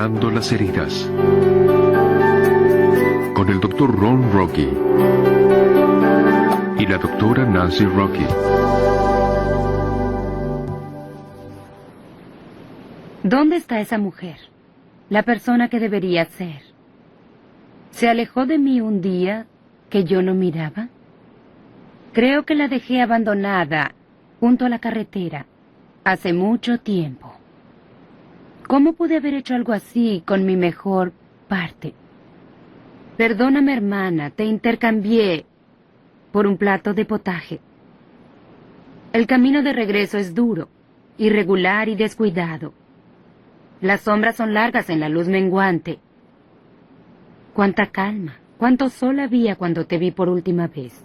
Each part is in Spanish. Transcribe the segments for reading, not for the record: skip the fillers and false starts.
Sanando las heridas. Con el Dr. Ron Rocky y la Dra. Nancy Rocky. ¿Dónde está esa mujer? La persona que debería ser. ¿Se alejó de mí un día que yo no miraba? Creo que la dejé abandonada junto a la carretera hace mucho tiempo. ¿Cómo pude haber hecho algo así con mi mejor parte? Perdóname, hermana, te intercambié por un plato de potaje. El camino de regreso es duro, irregular y descuidado. Las sombras son largas en la luz menguante. Cuánta calma, cuánto sol había cuando te vi por última vez.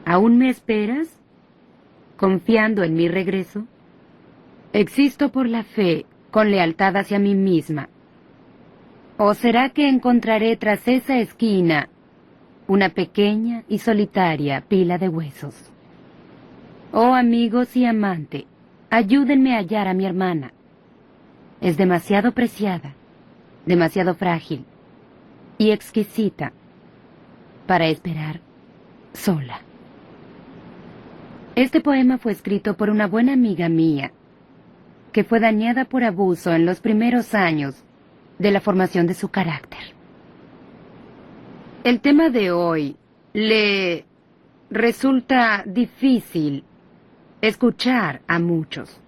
¿Aún me esperas? ¿Confiando en mi regreso? Existo por la fe, con lealtad hacia mí misma. ¿O será que encontraré tras esa esquina una pequeña y solitaria pila de huesos? Oh, amigos y amante, ayúdenme a hallar a mi hermana. Es demasiado preciada, demasiado frágil y exquisita para esperar sola. Este poema fue escrito por una buena amiga mía, que fue dañada por abuso en los primeros años de la formación de su carácter. El tema de hoy le resulta difícil escuchar a muchos.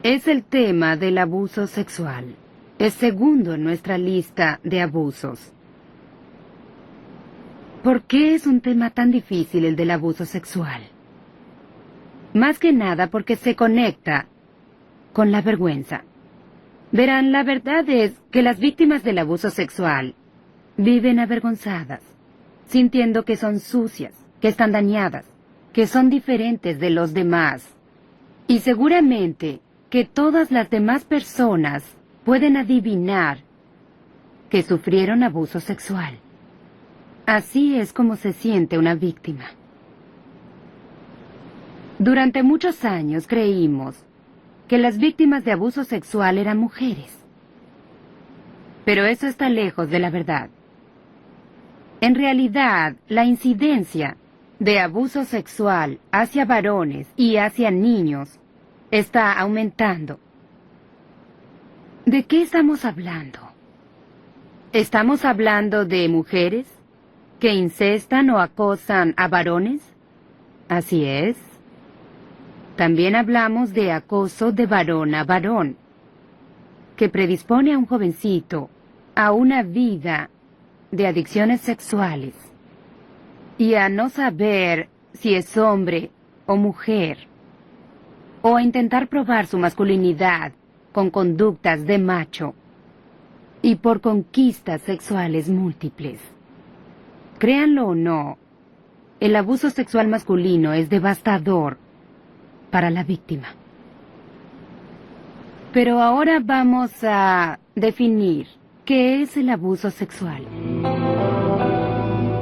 Es el tema del abuso sexual. Es segundo en nuestra lista de abusos. ¿Por qué es un tema tan difícil el del abuso sexual? Más que nada porque se conecta con la vergüenza. Verán, la verdad es que las víctimas del abuso sexual viven avergonzadas, sintiendo que son sucias, que están dañadas, que son diferentes de los demás. Y seguramente que todas las demás personas pueden adivinar que sufrieron abuso sexual. Así es como se siente una víctima. Durante muchos años creímos que las víctimas de abuso sexual eran mujeres. Pero eso está lejos de la verdad. En realidad, la incidencia de abuso sexual hacia varones y hacia niños está aumentando. ¿De qué estamos hablando? ¿Estamos hablando de mujeres que incestan o acosan a varones? Así es. También hablamos de acoso de varón a varón, que predispone a un jovencito a una vida de adicciones sexuales y a no saber si es hombre o mujer, o a intentar probar su masculinidad con conductas de macho y por conquistas sexuales múltiples. Créanlo o no, el abuso sexual masculino es devastador para la víctima. Pero ahora vamos a definir qué es el abuso sexual.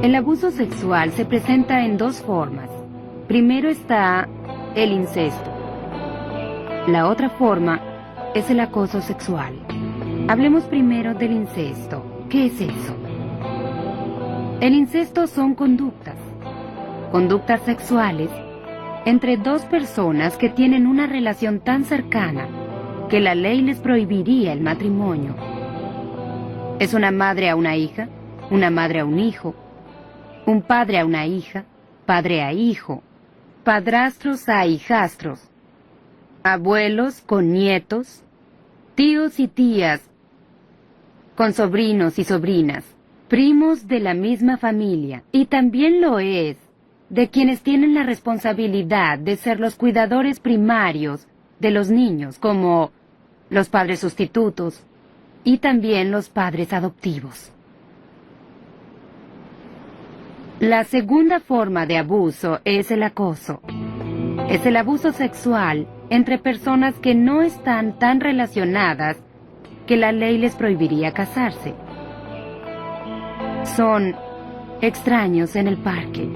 El abuso sexual se presenta en dos formas. Primero está el incesto. La otra forma es el acoso sexual. Hablemos primero del incesto. ¿Qué es eso? El incesto son conductas sexuales entre dos personas que tienen una relación tan cercana que la ley les prohibiría el matrimonio. Es una madre a una hija, una madre a un hijo, un padre a una hija, padre a hijo, padrastros a hijastros, abuelos con nietos, tíos y tías con sobrinos y sobrinas, primos de la misma familia, y también lo es de quienes tienen la responsabilidad de ser los cuidadores primarios de los niños, como los padres sustitutos y también los padres adoptivos. La segunda forma de abuso es el acoso. Es el abuso sexual entre personas que no están tan relacionadas que la ley les prohibiría casarse. Son extraños en el parque.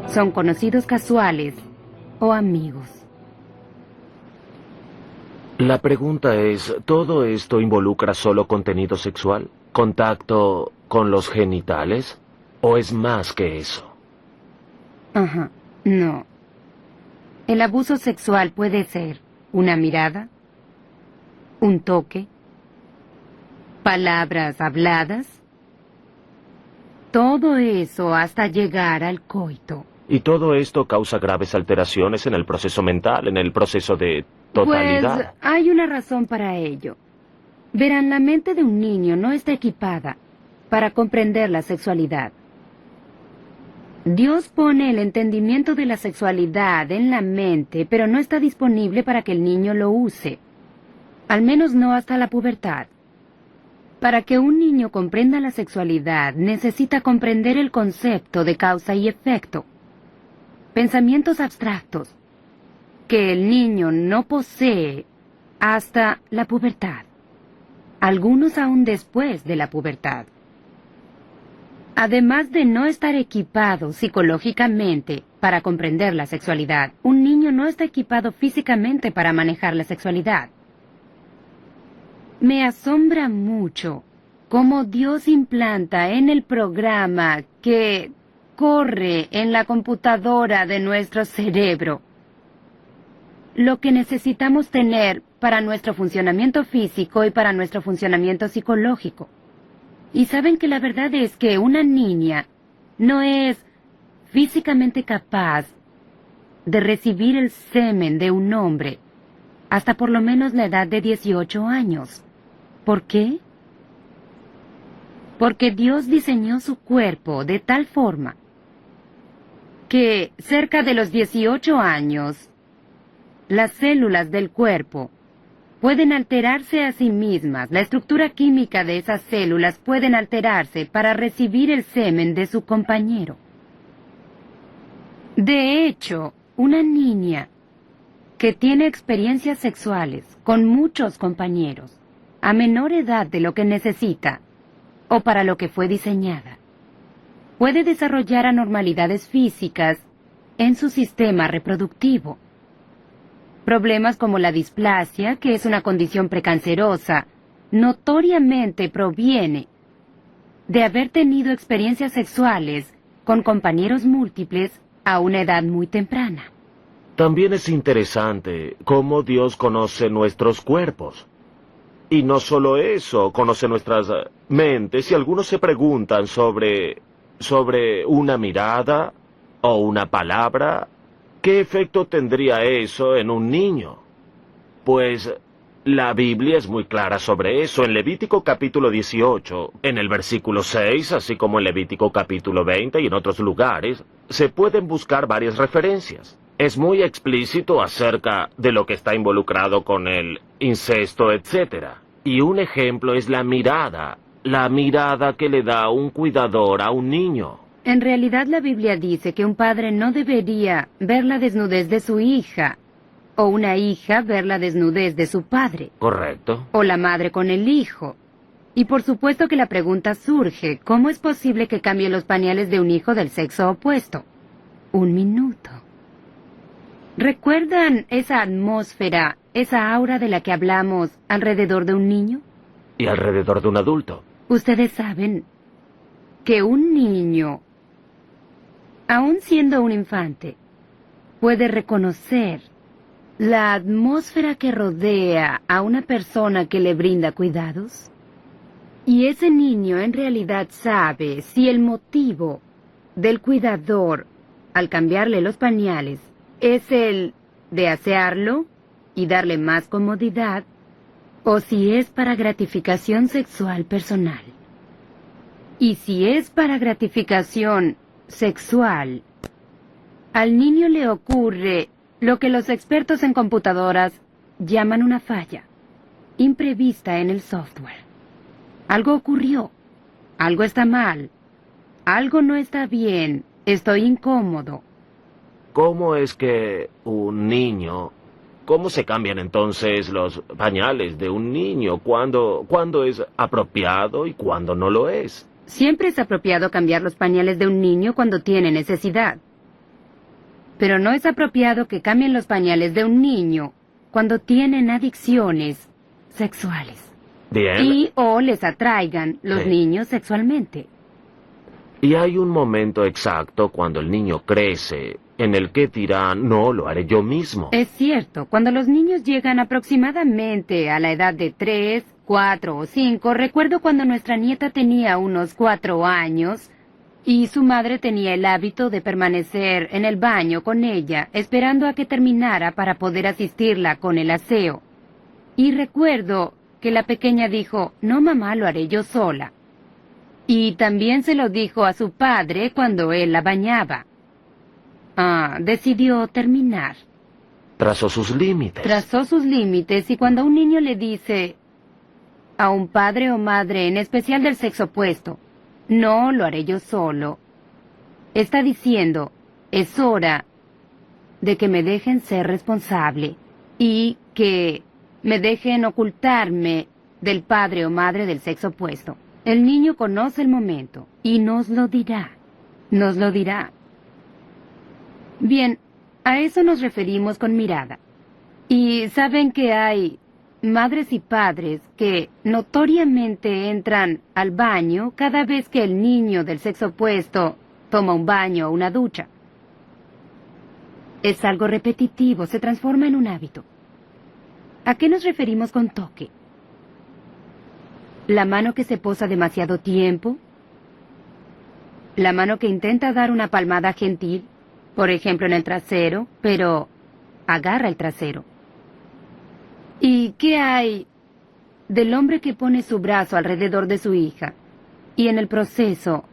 Son conocidos casuales o amigos. La pregunta es, ¿todo esto involucra solo contenido sexual? ¿Contacto con los genitales? ¿O es más que eso? Ajá, no. El abuso sexual puede ser una mirada, un toque, palabras habladas, todo eso hasta llegar al coito. Y todo esto causa graves alteraciones en el proceso mental, en el proceso de totalidad. Pues hay una razón para ello. Verán, la mente de un niño no está equipada para comprender la sexualidad. Dios pone el entendimiento de la sexualidad en la mente, pero no está disponible para que el niño lo use. Al menos no hasta la pubertad. Para que un niño comprenda la sexualidad, necesita comprender el concepto de causa y efecto. Pensamientos abstractos que el niño no posee hasta la pubertad. Algunos aún después de la pubertad. Además de no estar equipado psicológicamente para comprender la sexualidad, un niño no está equipado físicamente para manejar la sexualidad. Me asombra mucho cómo Dios implanta en el programa que corre en la computadora de nuestro cerebro lo que necesitamos tener para nuestro funcionamiento físico y para nuestro funcionamiento psicológico. Y saben que la verdad es que una niña no es físicamente capaz de recibir el semen de un hombre hasta por lo menos la edad de 18 años. ¿Por qué? Porque Dios diseñó su cuerpo de tal forma que cerca de los 18 años, las células del cuerpo pueden alterarse a sí mismas. La estructura química de esas células pueden alterarse para recibir el semen de su compañero. De hecho, una niña que tiene experiencias sexuales con muchos compañeros a menor edad de lo que necesita o para lo que fue diseñada, puede desarrollar anormalidades físicas en su sistema reproductivo. Problemas como la displasia, que es una condición precancerosa, notoriamente proviene de haber tenido experiencias sexuales con compañeros múltiples a una edad muy temprana. También es interesante cómo Dios conoce nuestros cuerpos. Y no solo eso, conoce nuestras mentes, y algunos se preguntan sobre una mirada o una palabra. ¿Qué efecto tendría eso en un niño? Pues la Biblia es muy clara sobre eso. En Levítico capítulo 18, en el versículo 6, así como en Levítico capítulo 20 y en otros lugares, se pueden buscar varias referencias. Es muy explícito acerca de lo que está involucrado con el incesto, etc. Y un ejemplo es la mirada que le da un cuidador a un niño. En realidad la Biblia dice que un padre no debería ver la desnudez de su hija, o una hija ver la desnudez de su padre. Correcto. O la madre con el hijo. Y por supuesto que la pregunta surge, ¿cómo es posible que cambie los pañales de un hijo del sexo opuesto? Un minuto. ¿Recuerdan esa atmósfera, esa aura de la que hablamos alrededor de un niño? Y alrededor de un adulto. Ustedes saben que un niño, aun siendo un infante, puede reconocer la atmósfera que rodea a una persona que le brinda cuidados. Y ese niño en realidad sabe si el motivo del cuidador al cambiarle los pañales es el de asearlo y darle más comodidad, o si es para gratificación sexual personal. Y si es para gratificación sexual, al niño le ocurre lo que los expertos en computadoras llaman una falla imprevista en el software. Algo ocurrió, algo está mal, algo no está bien, estoy incómodo. ¿Cómo es que un niño... ¿Cómo se cambian entonces los pañales de un niño? ¿Cuándo es apropiado y cuándo no lo es? Siempre es apropiado cambiar los pañales de un niño cuando tiene necesidad. Pero no es apropiado que cambien los pañales de un niño cuando tienen adicciones sexuales Bien. y o les atraigan los Sí. niños sexualmente. Y hay un momento exacto cuando el niño crece en el que dirá, no, lo haré yo mismo. Es cierto, cuando los niños llegan aproximadamente a la edad de 3, 4 o 5, recuerdo cuando nuestra nieta tenía unos 4 años y su madre tenía el hábito de permanecer en el baño con ella, esperando a que terminara para poder asistirla con el aseo. Y recuerdo que la pequeña dijo, no mamá, lo haré yo sola. Y también se lo dijo a su padre cuando él la bañaba. Decidió terminar. Trazó sus límites. Trazó sus límites y cuando un niño le dice a un padre o madre, en especial del sexo opuesto, no, lo haré yo solo, está diciendo, es hora de que me dejen ser responsable y que me dejen ocultarme del padre o madre del sexo opuesto. El niño conoce el momento y nos lo dirá. Nos lo dirá. Bien, a eso nos referimos con mirada. Y saben que hay madres y padres que notoriamente entran al baño cada vez que el niño del sexo opuesto toma un baño o una ducha. Es algo repetitivo, se transforma en un hábito. ¿A qué nos referimos con toque? ¿La mano que se posa demasiado tiempo? ¿La mano que intenta dar una palmada gentil, por ejemplo en el trasero, pero agarra el trasero? ¿Y qué hay del hombre que pone su brazo alrededor de su hija y en el proceso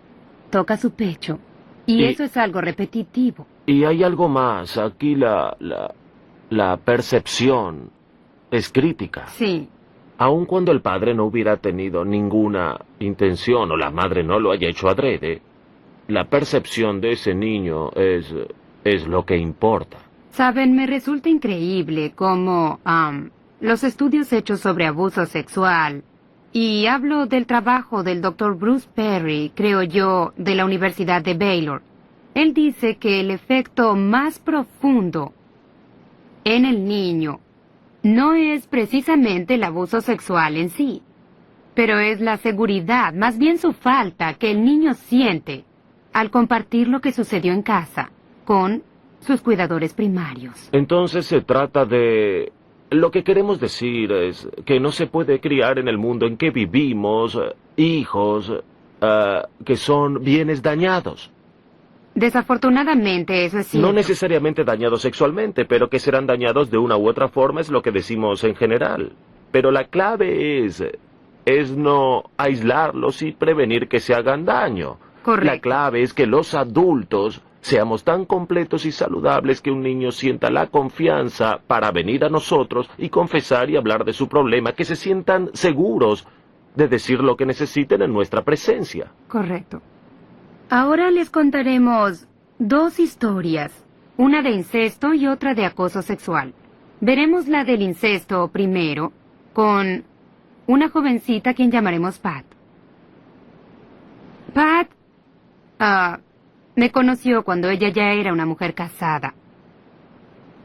toca su pecho? Y eso es algo repetitivo. Y hay algo más. Aquí la percepción es crítica. Sí. Aun cuando el padre no hubiera tenido ninguna intención o la madre no lo haya hecho adrede, la percepción de ese niño es lo que importa. Saben, me resulta increíble cómo los estudios hechos sobre abuso sexual, y hablo del trabajo del Dr. Bruce Perry, creo yo, de la Universidad de Baylor. Él dice que el efecto más profundo en el niño no es precisamente el abuso sexual en sí, pero es la seguridad, más bien su falta, que el niño siente al compartir lo que sucedió en casa con sus cuidadores primarios. Entonces se trata de... Lo que queremos decir es que no se puede criar en el mundo en que vivimos hijos que son bienes dañados. Desafortunadamente, eso es cierto. No necesariamente dañados sexualmente, pero que serán dañados de una u otra forma, es lo que decimos en general. Pero la clave es no aislarlos y prevenir que se hagan daño. Correcto. La clave es que los adultos seamos tan completos y saludables que un niño sienta la confianza para venir a nosotros y confesar y hablar de su problema, que se sientan seguros de decir lo que necesiten en nuestra presencia. Correcto. Ahora les contaremos 2 historias, una de incesto y otra de acoso sexual. Veremos la del incesto primero, con una jovencita a quien llamaremos Pat. Pat me conoció cuando ella ya era una mujer casada.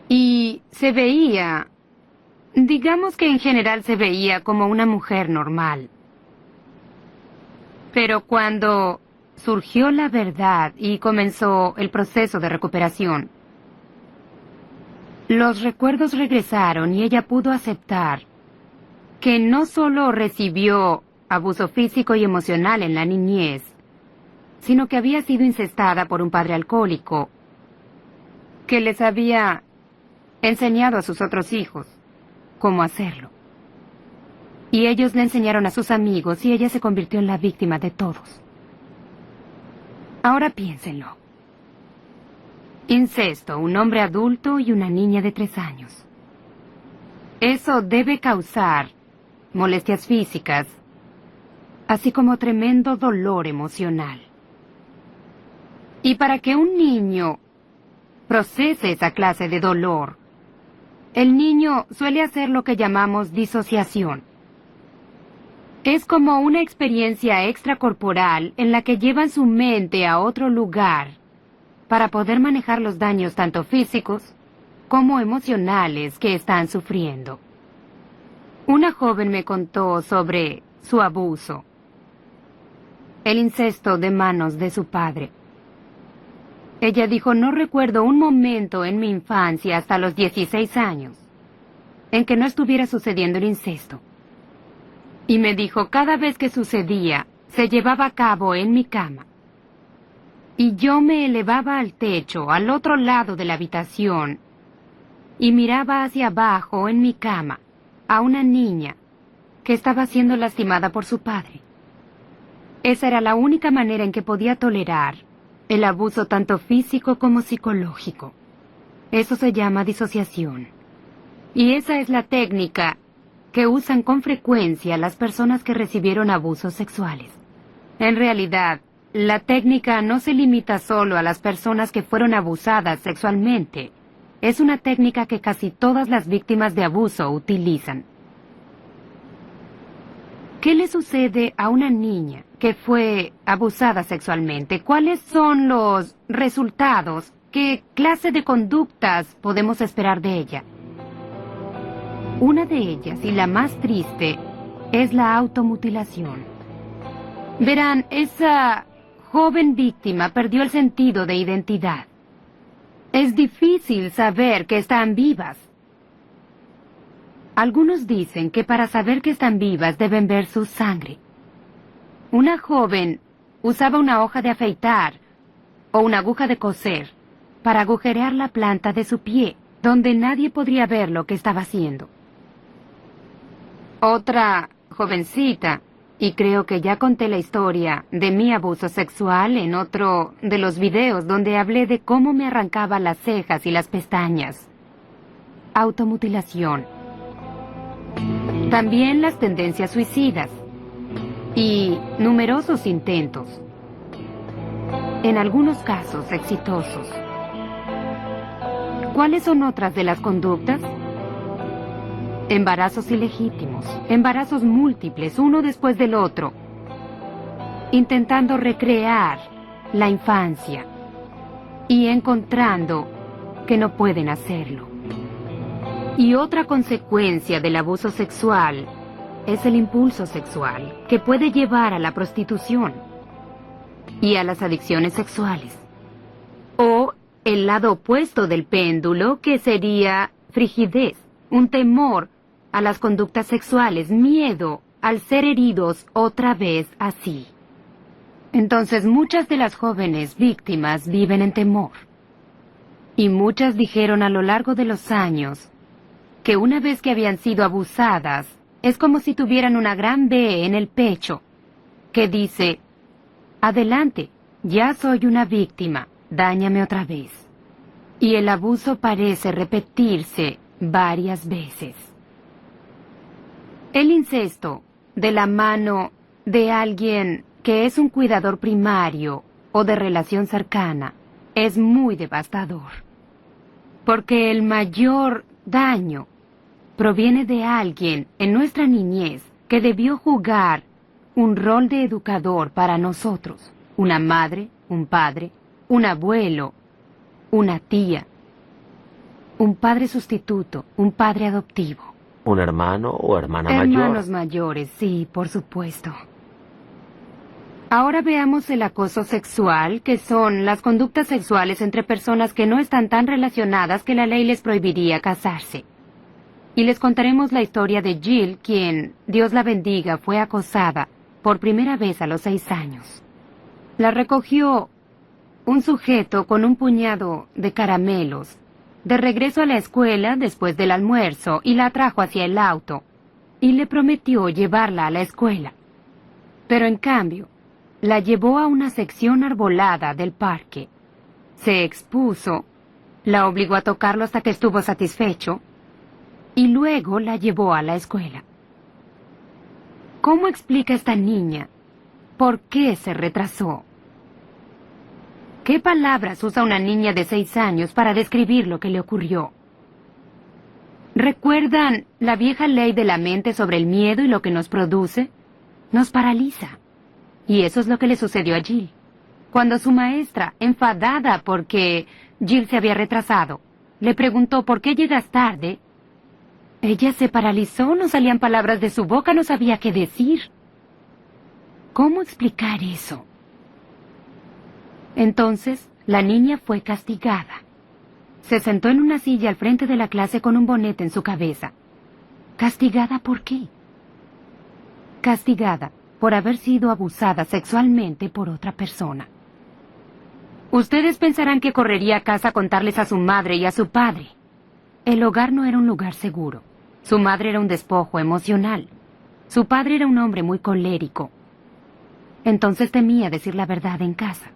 Y se veía, digamos que en general se veía como una mujer normal. Pero cuando surgió la verdad y comenzó el proceso de recuperación, los recuerdos regresaron y ella pudo aceptar que no solo recibió abuso físico y emocional en la niñez, sino que había sido incestada por un padre alcohólico que les había enseñado a sus otros hijos cómo hacerlo. Y ellos le enseñaron a sus amigos y ella se convirtió en la víctima de todos. Ahora piénsenlo. Incesto, un hombre adulto y una niña de 3 años. Eso debe causar molestias físicas, así como tremendo dolor emocional. Y para que un niño procese esa clase de dolor, el niño suele hacer lo que llamamos disociación. Es como una experiencia extracorporal en la que llevan su mente a otro lugar para poder manejar los daños tanto físicos como emocionales que están sufriendo. Una joven me contó sobre su abuso, el incesto de manos de su padre. Ella dijo, no recuerdo un momento en mi infancia hasta los 16 años en que no estuviera sucediendo el incesto. Y me dijo, cada vez que sucedía, se llevaba a cabo en mi cama. Y yo me elevaba al techo, al otro lado de la habitación, y miraba hacia abajo en mi cama a una niña que estaba siendo lastimada por su padre. Esa era la única manera en que podía tolerar el abuso tanto físico como psicológico. Eso se llama disociación. Y esa es la técnica que usan con frecuencia las personas que recibieron abusos sexuales. En realidad, la técnica no se limita solo a las personas que fueron abusadas sexualmente. Es una técnica que casi todas las víctimas de abuso utilizan. ¿Qué le sucede a una niña que fue abusada sexualmente? ¿Cuáles son los resultados? ¿Qué clase de conductas podemos esperar de ella? Una de ellas, y la más triste, es la automutilación. Verán, esa joven víctima perdió el sentido de identidad. Es difícil saber que están vivas. Algunos dicen que para saber que están vivas deben ver su sangre. Una joven usaba una hoja de afeitar o una aguja de coser para agujerear la planta de su pie, donde nadie podría ver lo que estaba haciendo. Otra jovencita, y creo que ya conté la historia de mi abuso sexual en otro de los videos donde hablé de cómo me arrancaba las cejas y las pestañas. Automutilación. También las tendencias suicidas y numerosos intentos, en algunos casos exitosos. ¿Cuáles son otras de las conductas? Embarazos ilegítimos, embarazos múltiples, uno después del otro, intentando recrear la infancia y encontrando que no pueden hacerlo. Y otra consecuencia del abuso sexual es el impulso sexual, que puede llevar a la prostitución y a las adicciones sexuales. O el lado opuesto del péndulo, que sería frigidez, un temor a las conductas sexuales, miedo al ser heridos otra vez así. Entonces muchas de las jóvenes víctimas viven en temor. Y muchas dijeron a lo largo de los años que una vez que habían sido abusadas, es como si tuvieran una gran B en el pecho, que dice, adelante, ya soy una víctima, dáñame otra vez. Y el abuso parece repetirse varias veces. El incesto, de la mano de alguien que es un cuidador primario o de relación cercana, es muy devastador. Porque el mayor daño proviene de alguien en nuestra niñez que debió jugar un rol de educador para nosotros. Una madre, un padre, un abuelo, una tía, un padre sustituto, un padre adoptivo. ¿Un hermano o hermana mayor? Hermanos mayores, sí, por supuesto. Ahora veamos el acoso sexual, que son las conductas sexuales entre personas que no están tan relacionadas que la ley les prohibiría casarse. Y les contaremos la historia de Jill, quien, Dios la bendiga, fue acosada por primera vez a los 6 años. La recogió un sujeto con un puñado de caramelos de regreso a la escuela después del almuerzo y la trajo hacia el auto y le prometió llevarla a la escuela. Pero en cambio, la llevó a una sección arbolada del parque. Se expuso, la obligó a tocarlo hasta que estuvo satisfecho y luego la llevó a la escuela. ¿Cómo explica esta niña por qué se retrasó? ¿Qué palabras usa una niña de 6 años para describir lo que le ocurrió? ¿Recuerdan la vieja ley de la mente sobre el miedo y lo que nos produce? Nos paraliza. Y eso es lo que le sucedió a Jill. Cuando su maestra, enfadada porque Jill se había retrasado, le preguntó ¿por qué llegas tarde? Ella se paralizó, no salían palabras de su boca, no sabía qué decir. ¿Cómo explicar eso? Entonces, la niña fue castigada. Se sentó en una silla al frente de la clase con un bonete en su cabeza. ¿Castigada por qué? Castigada por haber sido abusada sexualmente por otra persona. Ustedes pensarán que correría a casa a contarles a su madre y a su padre. El hogar no era un lugar seguro. Su madre era un despojo emocional. Su padre era un hombre muy colérico. Entonces temía decir la verdad en casa.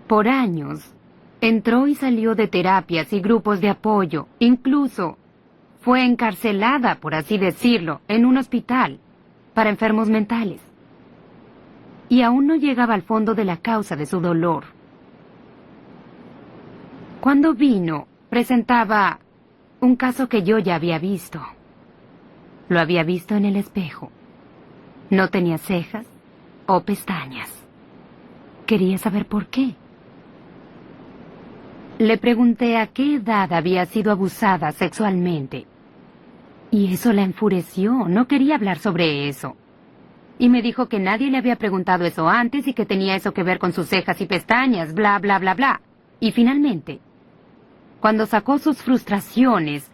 Por años, entró y salió de terapias y grupos de apoyo. Incluso fue encarcelada, por así decirlo, en un hospital para enfermos mentales. Y aún no llegaba al fondo de la causa de su dolor. Cuando vino, presentaba un caso que yo ya había visto. Lo había visto en el espejo. No tenía cejas o pestañas. Quería saber por qué. Le pregunté a qué edad había sido abusada sexualmente. Y eso la enfureció, no quería hablar sobre eso. Y me dijo que nadie le había preguntado eso antes y que tenía eso que ver con sus cejas y pestañas, bla, bla, bla, bla. Y finalmente, cuando sacó sus frustraciones,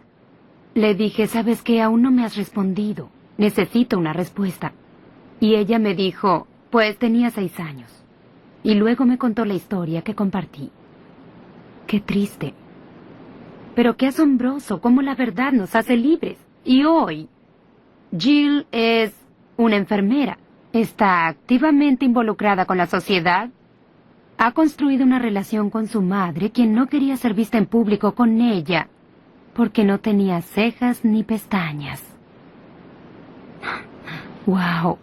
le dije, ¿sabes qué? Aún no me has respondido. Necesito una respuesta. Y ella me dijo, pues tenía 6 años. Y luego me contó la historia que compartí. Qué triste. Pero qué asombroso cómo la verdad nos hace libres. Y hoy, Jill es una enfermera. Está activamente involucrada con la sociedad. Ha construido una relación con su madre, quien no quería ser vista en público con ella, porque no tenía cejas ni pestañas. ¡Wow!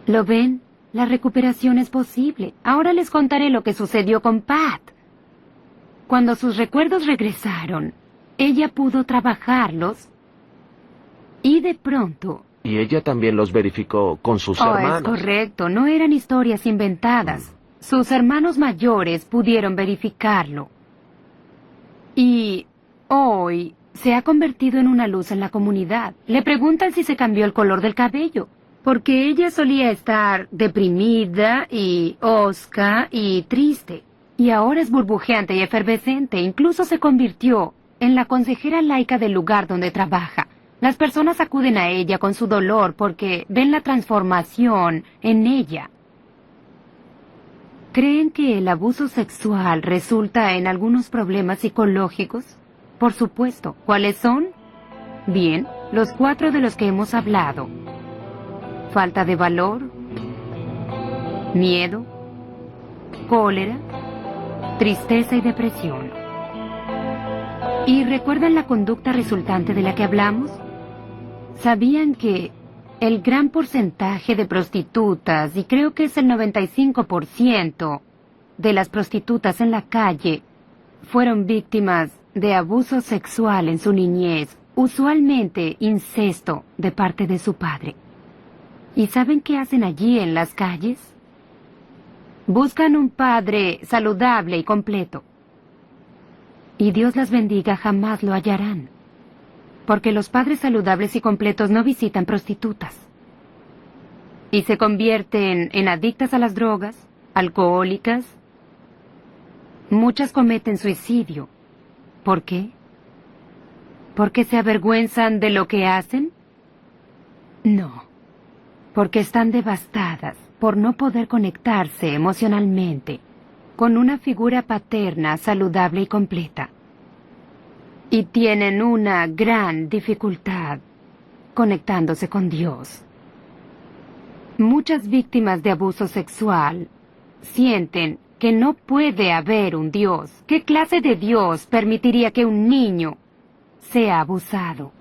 ¿Lo ven? La recuperación es posible. Ahora les contaré lo que sucedió con Pat. Cuando sus recuerdos regresaron, ella pudo trabajarlos y de pronto... Y ella también los verificó con sus hermanos. Es correcto, no eran historias inventadas. Sus hermanos mayores pudieron verificarlo. Y hoy se ha convertido en una luz en la comunidad. Le preguntan si se cambió el color del cabello, porque ella solía estar deprimida y hosca y triste. Y ahora es burbujeante y efervescente. Incluso se convirtió en la consejera laica del lugar donde trabaja. Las personas acuden a ella con su dolor porque ven la transformación en ella. ¿Creen que el abuso sexual resulta en algunos problemas psicológicos? Por supuesto. ¿Cuáles son? Bien, los 4 de los que hemos hablado. Falta de valor, miedo, cólera, tristeza y depresión. ¿Y recuerdan la conducta resultante de la que hablamos? ¿Sabían que el gran porcentaje de prostitutas, y creo que es el 95% de las prostitutas en la calle, fueron víctimas de abuso sexual en su niñez, usualmente incesto de parte de su padre? ¿Y saben qué hacen allí en las calles? Buscan un padre saludable y completo. Y Dios las bendiga, jamás lo hallarán. Porque los padres saludables y completos no visitan prostitutas. Y se convierten en adictas a las drogas, alcohólicas. Muchas cometen suicidio. ¿Por qué? ¿Porque se avergüenzan de lo que hacen? No. Porque están devastadas por no poder conectarse emocionalmente con una figura paterna saludable y completa. Y tienen una gran dificultad conectándose con Dios. Muchas víctimas de abuso sexual sienten que no puede haber un Dios. ¿Qué clase de Dios permitiría que un niño sea abusado?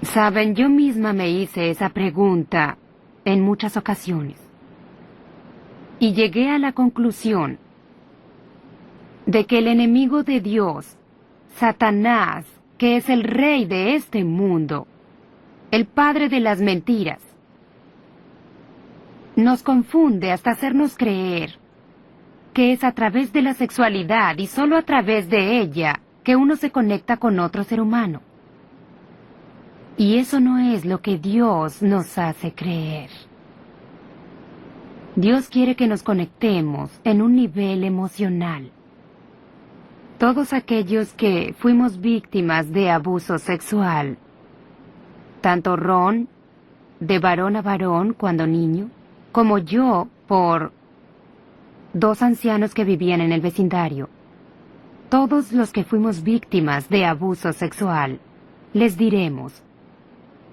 Saben, yo misma me hice esa pregunta en muchas ocasiones. Y llegué a la conclusión de que el enemigo de Dios, Satanás, que es el rey de este mundo, el padre de las mentiras, nos confunde hasta hacernos creer que es a través de la sexualidad y solo a través de ella que uno se conecta con otro ser humano. Y eso no es lo que Dios nos hace creer. Dios quiere que nos conectemos en un nivel emocional. Todos aquellos que fuimos víctimas de abuso sexual, tanto Ron, de varón a varón cuando niño, como yo por 2 ancianos que vivían en el vecindario, todos los que fuimos víctimas de abuso sexual, les diremos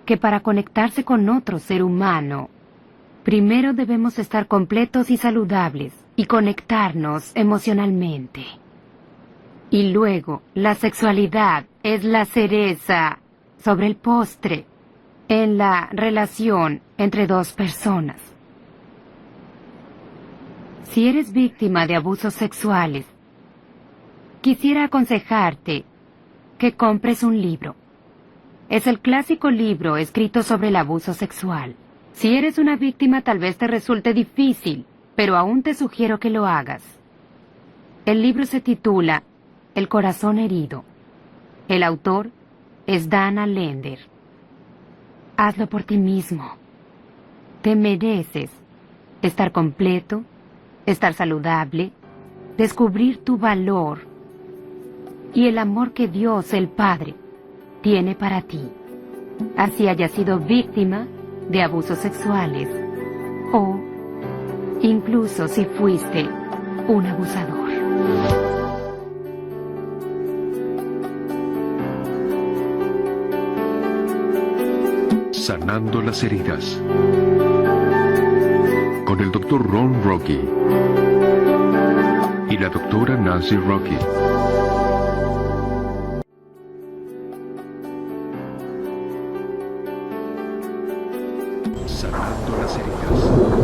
que para conectarse con otro ser humano, primero debemos estar completos y saludables y conectarnos emocionalmente. Y luego, la sexualidad es la cereza sobre el postre en la relación entre 2 personas. Si eres víctima de abusos sexuales, quisiera aconsejarte que compres un libro. Es el clásico libro escrito sobre el abuso sexual. Si eres una víctima tal vez te resulte difícil, pero aún te sugiero que lo hagas. El libro se titula El corazón herido. El autor es Dana Lender. Hazlo por ti mismo. Te mereces estar completo, estar saludable, descubrir tu valor y el amor que Dios, el Padre, tiene para ti. Así hayas sido víctima de abusos sexuales o incluso si fuiste un abusador. Sanando las heridas. Con el Dr. Ron Rocky y la doctora Nancy Rocky. Sanando las heridas.